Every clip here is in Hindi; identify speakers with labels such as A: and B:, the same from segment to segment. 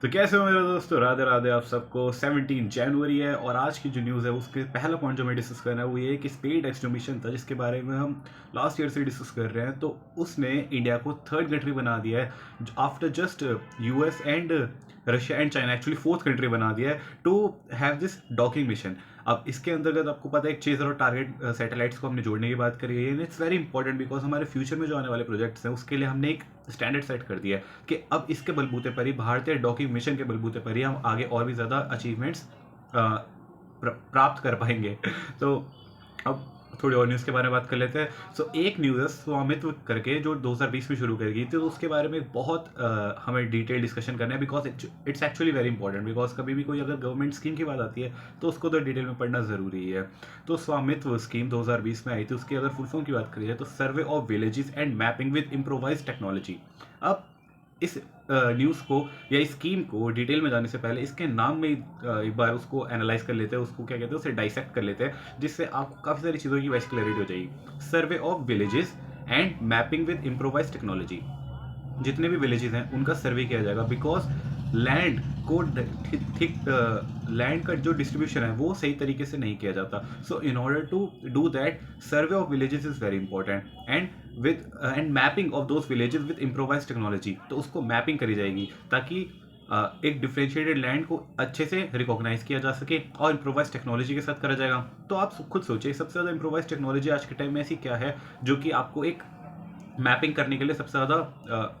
A: तो कैसे हो मेरे दोस्तों, राधे राधे आप सबको। 17 जनवरी है और आज की जो न्यूज़ है उसके पहला पॉइंट जो मैं डिस्कस करना है वो ये है कि स्पेस एक्स जो मिशन था जिसके बारे में हम लास्ट ईयर से डिस्कस कर रहे हैं, तो उसने इंडिया को थर्ड कंट्री बना दिया है after just US and Russia and China. Actually fourth country बना दिया है to have this docking mission. अब इसके अंतर्गत आपको पता है एक चेजर और टारगेट सैटेलाइट्स को हमने जोड़ने की बात करी है। इट्स वेरी इंपॉर्टेंट बिकॉज हमारे फ्यूचर में जो आने वाले प्रोजेक्ट्स हैं उसके लिए हमने एक स्टैंडर्ड सेट कर दिया है कि अब इसके बलबूते पर ही, भारतीय डॉकिंग मिशन के बलबूते पर ही हम आगे और भी ज़्यादा अचीवमेंट्स प्राप्त कर पाएंगे। तो अब थोड़ी और न्यूज़ के बारे में बात कर लेते हैं। सो एक न्यूज़ है स्वामित्व करके जो 2020 में शुरू कर गई थी, तो उसके बारे में बहुत हमें डिटेल डिस्कशन करना है because it's actually very important. Because कभी भी कोई अगर गवर्नमेंट स्कीम की बात आती है तो उसको तो डिटेल में पढ़ना ज़रूरी है। तो स्वामित्व स्कीम 2020 में आई थी, उसकी अगर फुल फॉर्म की बात करी जाए तो सर्वे of villages and mapping with improvise technology. अब इस न्यूज़ को या इस स्कीम को डिटेल में जाने से पहले इसके नाम में एक बार उसको एनालाइज कर लेते हैं, उसको क्या कहते हैं, उसे डाइसेक्ट कर लेते हैं, जिससे आपको काफ़ी सारी चीज़ों की वैसे क्लैरिटी हो जाएगी। सर्वे of villages and mapping with improvise technology. जितने भी विलेजेस हैं उनका सर्वे किया जाएगा बिकॉज लैंड को ठीक लैंड का जो डिस्ट्रीब्यूशन है वो सही तरीके से नहीं किया जाता। So in order to do that survey of villages is very important and mapping of those villages with improvise technology. तो उसको मैपिंग करी जाएगी ताकि एक डिफ्रेंशिएटेड लैंड को अच्छे से रिकॉग्नाइज किया जा सके और इम्प्रोवाइज टेक्नोलॉजी के साथ करा जाएगा। तो आप खुद सोचिए सबसे ज़्यादा इम्प्रोवाइज टेक्नोलॉजी आज के टाइम में ऐसी क्या है जो कि आपको एक मैपिंग करने के लिए सबसे ज़्यादा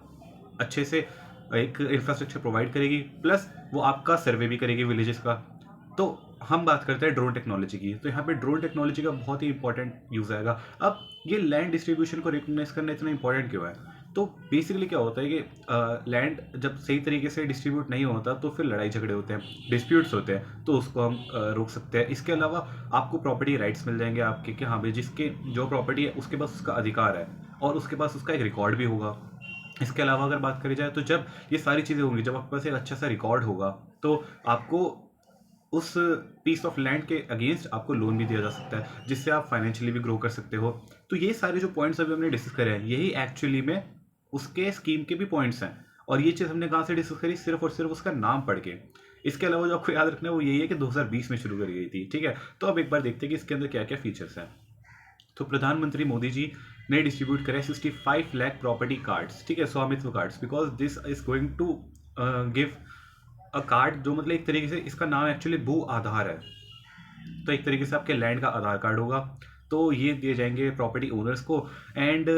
A: अच्छे से एक इंफ्रास्ट्रक्चर प्रोवाइड करेगी, प्लस वो आपका सर्वे भी करेगी विलेजेस का। तो हम बात करते हैं ड्रोन टेक्नोलॉजी की, तो यहाँ पे ड्रोन टेक्नोलॉजी का बहुत ही इंपॉर्टेंट यूज़ आएगा। अब ये लैंड डिस्ट्रीब्यूशन को रिकॉग्नाइज करना इतना इंपॉर्टेंट क्यों है? तो बेसिकली क्या होता है कि लैंड जब सही तरीके से डिस्ट्रीब्यूट नहीं होता तो फिर लड़ाई झगड़े होते हैं, डिस्प्यूट्स होते हैं, तो उसको हम रोक सकते हैं। इसके अलावा आपको प्रॉपर्टी राइट्स मिल जाएंगे आपके कि हाँ भाई जिसके जो प्रॉपर्टी है उसके पास उसका अधिकार है और उसके पास उसका एक रिकॉर्ड भी होगा। इसके अलावा अगर बात करी जाए तो जब ये सारी चीज़ें होंगी, जब आपके पास एक अच्छा सा रिकॉर्ड होगा तो आपको उस पीस ऑफ लैंड के अगेंस्ट आपको लोन भी दिया जा सकता है जिससे आप फाइनेंशियली भी ग्रो कर सकते हो। तो ये सारे जो पॉइंट्स अभी हमने डिस्कस करे हैं यही एक्चुअली में उसके स्कीम के भी पॉइंट्स हैं। और ये चीज़ हमने कहाँ से डिस्कस करी? सिर्फ और सिर्फ उसका नाम पढ़ के। इसके अलावा जो आपको याद रखना है वो यही है कि 2020 में शुरू करी गई थी, ठीक है। तो अब एक बार देखते हैं कि इसके अंदर क्या क्या फीचर्स हैं। तो प्रधानमंत्री मोदी जी ने डिस्ट्रीब्यूट करे 65 लाख प्रॉपर्टी कार्ड्स, ठीक है, Svamitva cards, because this is going to give a card जो मतलब एक तरीके से इसका नाम एक्चुअली भू आधार है। तो एक तरीके से आपके लैंड का आधार कार्ड होगा, तो ये दिए जाएंगे प्रॉपर्टी ओनर्स को। एंड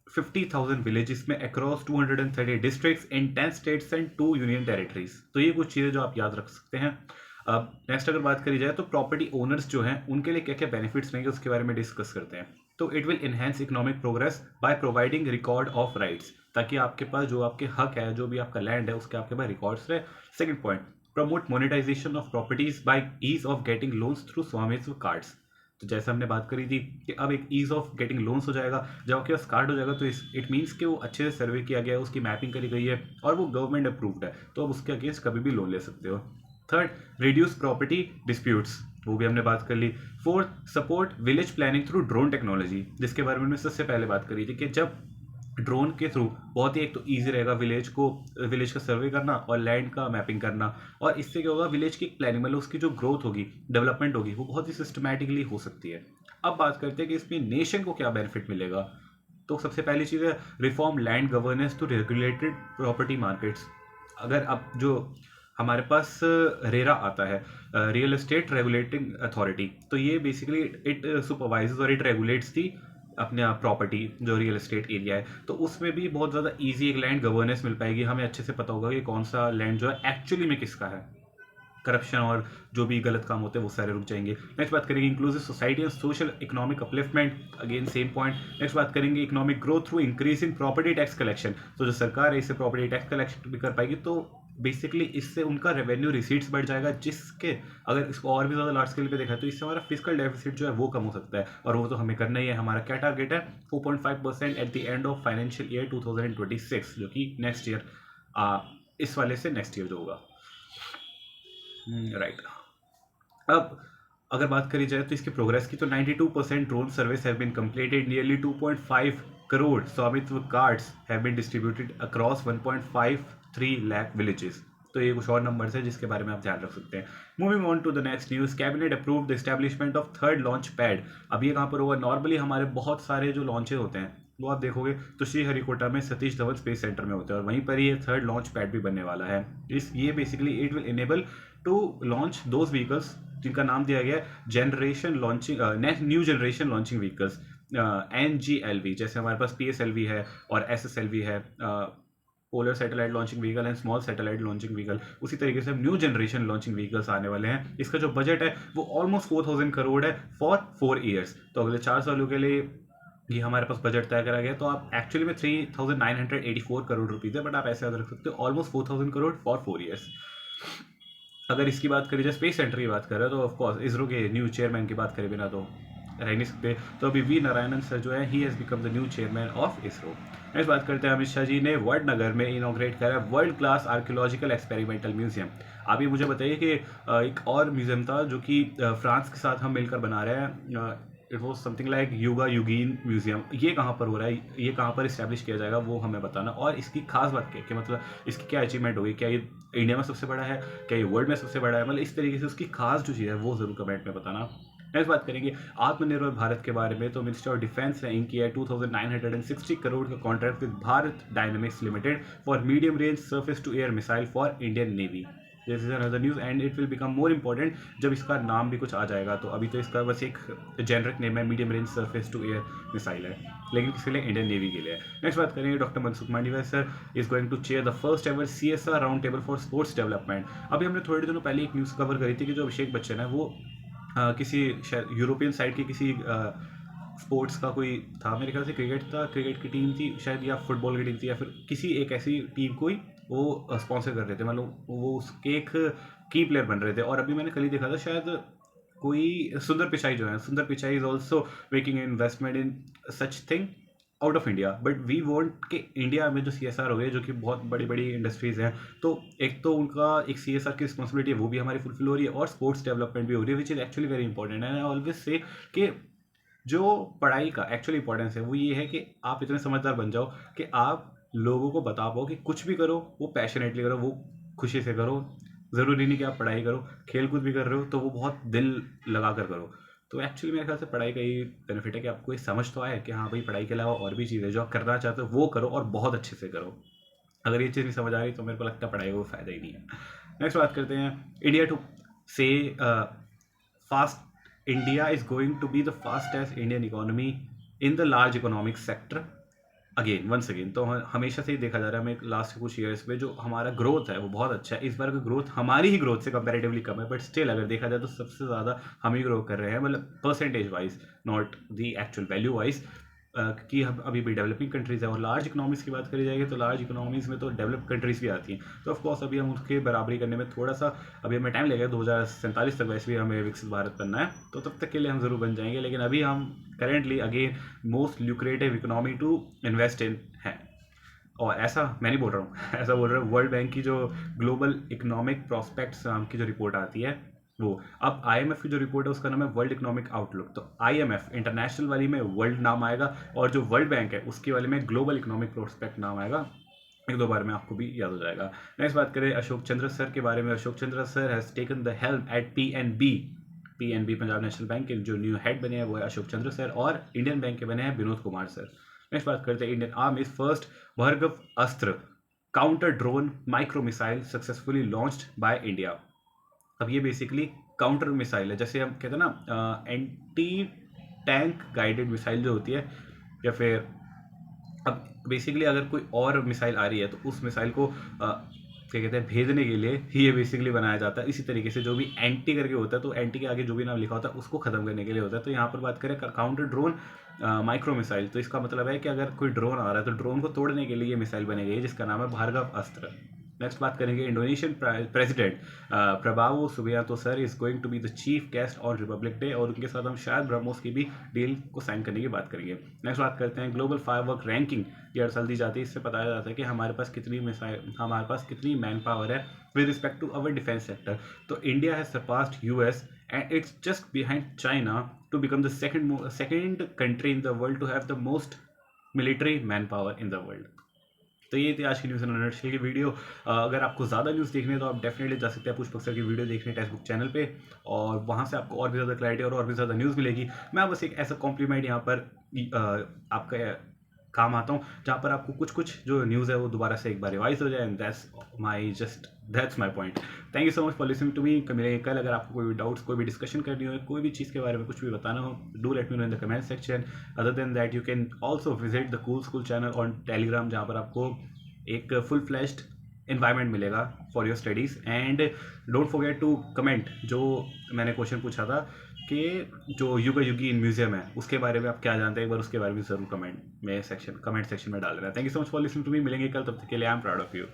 A: 50,000 विलेजेस में across 230 districts in 10 states and 2 union territories. तो ये कुछ चीज़ें जो आप याद रख सकते हैं। अब नेक्स्ट अगर बात करी जाए तो प्रॉपर्टी ओनर्स जो हैं उनके लिए क्या क्या बेनिफिट्स रहेंगे उसके बारे में डिस्कस करते हैं। तो it will enhance economic progress by providing record of rights, ताकि आपके पास जो आपके हक है, जो भी आपका लैंड है, उसके आपके पास रिकॉर्ड्स रहे। Second point, promote monetization of properties by ease of getting loans through Svamitva cards. तो जैसे हमने बात करी थी कि अब एक ईज ऑफ गेटिंग लोन्स हो जाएगा, जब आपके पास कार्ड हो जाएगा तो इट मीन्स कि वो अच्छे से सर्वे किया गया है, उसकी मैपिंग करी गई है और वो गवर्नमेंट अप्रूव्ड है, तो अब उसके अगेंस्ट कभी भी लोन ले सकते हो। थर्ड, रिड्यूस प्रॉपर्टी डिस्प्यूट्स, वो भी हमने बात कर ली। Fourth, support village planning through drone technology, जिसके बारे में हमने सबसे पहले बात करी थी कि जब ड्रोन के थ्रू बहुत ही एक तो ईजी रहेगा विलेज का सर्वे करना और लैंड का मैपिंग करना, और इससे क्या होगा, विलेज की प्लानिंग मतलब उसकी जो ग्रोथ होगी, डेवलपमेंट होगी, वो बहुत ही सिस्टमैटिकली हो सकती है। अब बात करते हैं कि इसमें नेशन को क्या बेनिफिट मिलेगा। तो सबसे पहली चीज़ है reform land governance to regulated property markets. अगर अब जो हमारे पास रेरा आता है, रियल एस्टेट रेगुलेटिंग अथॉरिटी, तो ये बेसिकली इट सुपरवाइजेज और इट रेगुलेट्स दी अपने प्रॉपर्टी जो रियल एस्टेट एरिया है। तो उसमें भी बहुत ज़्यादा इजी एक लैंड गवर्नेंस मिल पाएगी, हमें अच्छे से पता होगा कि कौन सा लैंड जो है एक्चुअली में किसका है। करप्शन और जो भी गलत काम होते हैं वो सारे रुक जाएंगे। नेक्स्ट बात करेंगे inclusive society and social economic upliftment, again same point. Next बात करेंगे economic growth through increase in property tax collection. तो जो सरकार है इससे प्रॉपर्टी टैक्स कलेक्शन भी कर पाएगी, तो बेसिकली इससे उनका रेवेन्यू रिसीट्स बढ़ जाएगा, जिसके अगर इसको और भी ज़्यादा लार्ज स्केल पे देखा तो इससे हमारा फिजिकल डेफिसिट जो है वो कम हो सकता है, और वो तो हमें करना ही है। हमारा क्या टारगेट है? 4.5% at the end of financial year 2026, जो कि नेक्स्ट ईयर, इस वाले से नेक्स्ट ईयर जो होगा, राइट। अब अगर बात करी जाए तो इसके प्रोग्रेस की, तो 92% drone service have been completed, nearly 2.5 crore Svamitva cards have been distributed across 1.53 lakh villages. तो ये कुछ और नंबर्स है जिसके बारे में आप ध्यान रख सकते हैं। Moving on to the next news, cabinet approved the establishment of third launch pad. अब ये कहाँ पर होगा? नॉर्मली हमारे बहुत सारे जो लॉन्चेज होते हैं वो आप देखोगे तो श्रीहरिकोटा में सतीश धवन स्पेस सेंटर में होते हैं, और वहीं पर ये थर्ड लॉन्च पैड भी बनने वाला है। ये basically it will enable to launch those vehicles जिनका नाम दिया गया है generation launching new generation launching vehicles, NGLV। जैसे हमारे पास PSLV है और SSLV है, polar satellite launching vehicle and small satellite launching vehicle. उसी तरीके से न्यू जनरेशन लॉन्चिंग व्हीकल्स आने वाले हैं। इसका जो बजट है वो ऑलमोस्ट 4000 करोड़ है फॉर 4 ईयर्स। तो अगले 4 सालों के लिए ये हमारे पास बजट तय करा गया। तो आप एक्चुअली में 3984 करोड़ रुपीज़ है, बट आप ऐसे याद रख सकते हो ऑलमोस्ट 4000 करोड़ फॉर 4 ईयर्स। अगर इसकी बात करी जाए, स्पेस सेंटर की बात करें, तो ऑफकोर्स इसरो के न्यू चेयरमैन की बात करें बिना तो रह नहीं सकते। तो अभी V नारायणन सर जो है, he has become the new chairman of ISRO. Next बात करते हैं, अमित शाह जी ने वडनगर में इनॉग्रेट करा world class archaeological experimental museum. आप ये मुझे बताइए कि एक और म्यूजियम था जो कि फ्रांस के साथ हम मिलकर बना रहे हैं, it was something like Yuga Yugeen museum. ये कहाँ पर हो रहा है, ये कहाँ पर इस्टेब्लिश किया जाएगा, वो हमें बताना। और इसकी खास बात क्या है कि मतलब इसकी क्या अचीवमेंट होगी, क्या ये इंडिया में सबसे बड़ा है, क्या ये वर्ल्ड में सबसे बड़ा है, मतलब इस तरीके से उसकी खास जो चीज़ है वो जरूर कमेंट में बताना। नेक्स्ट बात करेंगे आत्मनिर्भर भारत के बारे में। तो मिनिस्टर ऑफ डिफेंस ने इंक किया है 2960 करोड़ का contract with Bharat dynamics limited for medium range surface to air missile for Indian navy. This is another news and it will become more important जब इसका नाम भी कुछ आ जाएगा। तो अभी तो इसका बस एक जेनरिक नेम है, medium range surface to air missile है, लेकिन किसके लिए? इंडियन नेवी के लिए। नेक्स्ट बात करेंगे, doctor Mansukh Mandaviya sir is going to chair the first ever CSR round table for sports development. अभी हमने थोड़े दिनों पहले एक न्यूज़ कवर करी थी कि जो अभिषेक बच्चन है वो किसी यूरोपियन साइड की किसी स्पोर्ट्स का कोई था, मेरे ख्याल से क्रिकेट था, क्रिकेट की टीम थी शायद, या फुटबॉल की टीम थी, या फिर किसी एक ऐसी टीम को ही वो स्पॉन्सर कर रहे थे, मतलब वो उसके एक की प्लेयर बन रहे थे। और अभी मैंने कल ही देखा था शायद कोई सुंदर पिचाई जो है, Sundar Pichai is also making investment in such thing out of India. But we want कि इंडिया में जो CSR हो गए, जो कि बहुत बड़ी बड़ी इंडस्ट्रीज़ हैं, तो एक तो उनका एक CSR की रिस्पॉन्सिबिलिटी है वो भी हमारी फुलफिल हो रही है, और स्पोर्ट्स डेवलपमेंट भी हो रही है, which is actually very important. And I always say कि जो पढ़ाई का एक्चुअली इंपॉर्टेंस है वो ये है कि आप इतने समझदार बन जाओ कि आप लोगों को बता पाओ कि कुछ भी करो वो पैशनेटली करो, वो खुशी से करो। ज़रूरी नहीं कि आप पढ़ाई करो, खेल कूद भी कर रहे हो तो वो बहुत दिल लगा कर करो। तो एक्चुअली मेरे ख्याल से पढ़ाई का ये बेनिफिट है कि आपको ये समझ तो आए कि हाँ भाई, पढ़ाई के अलावा और भी चीज़ है जो आप करना चाहते हो वो करो, और बहुत अच्छे से करो। अगर ये चीज़ नहीं समझ आ रही तो मेरे को लगता है पढ़ाई का कोई फ़ायदा ही नहीं है। नेक्स्ट बात करते हैं, इंडिया टू से fast India is going to be the fastest Indian economy in the large economic sector again once again. तो हमेशा से ही देखा जा रहा है, हमें लास्ट कुछ ईयर्स में जो हमारा ग्रोथ है वो बहुत अच्छा है। इस बार का ग्रोथ हमारी ही ग्रोथ से कंपैरेटिवली कम है, बट स्टिल अगर देखा जाए तो सबसे ज़्यादा हम ही ग्रो कर रहे हैं, मतलब percentage wise, not the actual value wise, कि हम अभी भी डेवलपिंग कंट्रीज़ है। और लार्ज इकोनॉमीज़ की बात करी जाएगी तो लार्ज इकोनॉमीज़ में तो डेवलप कंट्रीज़ भी आती हैं। तो ऑफकोर्स अभी हम उसके बराबरी करने में थोड़ा सा अभी हमें टाइम लगेगा, 2047 तक वैसे भी हमें विकसित भारत बनना है, तो तब तक के लिए हम ज़रूर बन जाएंगे। लेकिन अभी हम currently again most lucrative economy to invest in है। और ऐसा मैं नहीं बोल रहा हूँ ऐसा बोल रहा हूँ वर्ल्ड बैंक की जो ग्लोबल इकोनॉमिक प्रॉस्पेक्ट्स नाम की जो रिपोर्ट आती है वो। अब IMF की जो रिपोर्ट है उसका नाम है वर्ल्ड इकोनॉमिक आउटलुक। तो IMF इंटरनेशनल वाली में वर्ल्ड नाम आएगा, और जो वर्ल्ड बैंक है उसकी वाली में ग्लोबल इकोनॉमिक प्रोस्पेक्ट नाम आएगा। एक दो बार में आपको भी याद हो जाएगा। नेक्स्ट बात करें अशोक चंद्र सर के बारे में। Ashok Chandra sir has taken the helm at PNB Punjab National Bank के जो न्यू हेड बने हैं वो है अशोक चंद्र सर, और इंडियन बैंक के बने हैं विनोद कुमार सर। नेक्स्ट बात करते हैं, इंडियन आर्मीज फर्स्ट भार्गव अस्त्र counter drone micro missile successfully launched by India. अब ये बेसिकली काउंटर मिसाइल है, जैसे हम कहते हैं ना एंटी टैंक गाइडेड मिसाइल जो होती है, या फिर अब बेसिकली अगर कोई और मिसाइल आ रही है तो उस मिसाइल को क्या कहते हैं भेजने के लिए ये बेसिकली बनाया जाता है। इसी तरीके से जो भी एंटी करके होता है, तो एंटी के आगे जो भी नाम लिखा होता है उसको खत्म करने के लिए होता है। तो यहाँ पर बात करें काउंटर ड्रोन माइक्रो मिसाइल, तो इसका मतलब है कि अगर कोई ड्रोन आ रहा है तो ड्रोन को तोड़ने के लिए ये मिसाइल बनी गई है जिसका नाम है भार्गव अस्त्र। नेक्स्ट बात करेंगे, Indonesian president Prabowo Subianto sir is going to be the chief guest on Republic Day, और उनके साथ हम शायद ब्रह्मोस की भी डील को साइन करने की बात करेंगे। नेक्स्ट बात करते हैं, ग्लोबल फायरवर्क रैंकिंग ये हर साल दी जाती है। इससे बताया जाता है कि हमारे पास कितनी मैन पावर है with respect to our defence sector. तो India has surpassed US and it's just behind China to become the second country in the world to have the most military manpower in the world. तो ये थी आज की न्यूज़ इन अ नटशेल की वीडियो। अगर आपको ज़्यादा न्यूज़ देखनी है तो आप डेफिनेटली जा सकते हैं पुष्पक सर की वीडियो देखने टेक्स्ट बुक चैनल पे, और वहाँ से आपको और भी ज़्यादा क्लैरिटी और भी ज़्यादा न्यूज़ मिलेगी। मैं बस एक ऐसा कॉम्प्लीमेंट यहाँ पर आपका काम आता हूँ जहाँ पर आपको कुछ कुछ जो न्यूज़ है वो दोबारा से एक बार रिवाइज हो जाए, and that's my point. Thank you so much for listening to me. मिलेंगे कल। अगर आपको कोई भी डाउट्स, कोई भी डिस्कशन करनी हो, कोई भी चीज़ के बारे में कुछ भी बताना हो, do let me know in the comment section. Other than that you can also visit the Cool School channel on Telegram, जहाँ पर आपको एक फुल फ्लैश्ड इन्वायरमेंट मिलेगा for your studies. And don't forget to comment, जो मैंने क्वेश्चन पूछा था कि जो युगा युगी इन म्यूजियम है उसके बारे में आप क्या जानते हैं, एक बार उसके बारे में ज़रूर कमेंट सेक्शन में डाल देना। Thank you so much for listening to me. मिलेंगे कल, तब तक के लिए I am proud of you.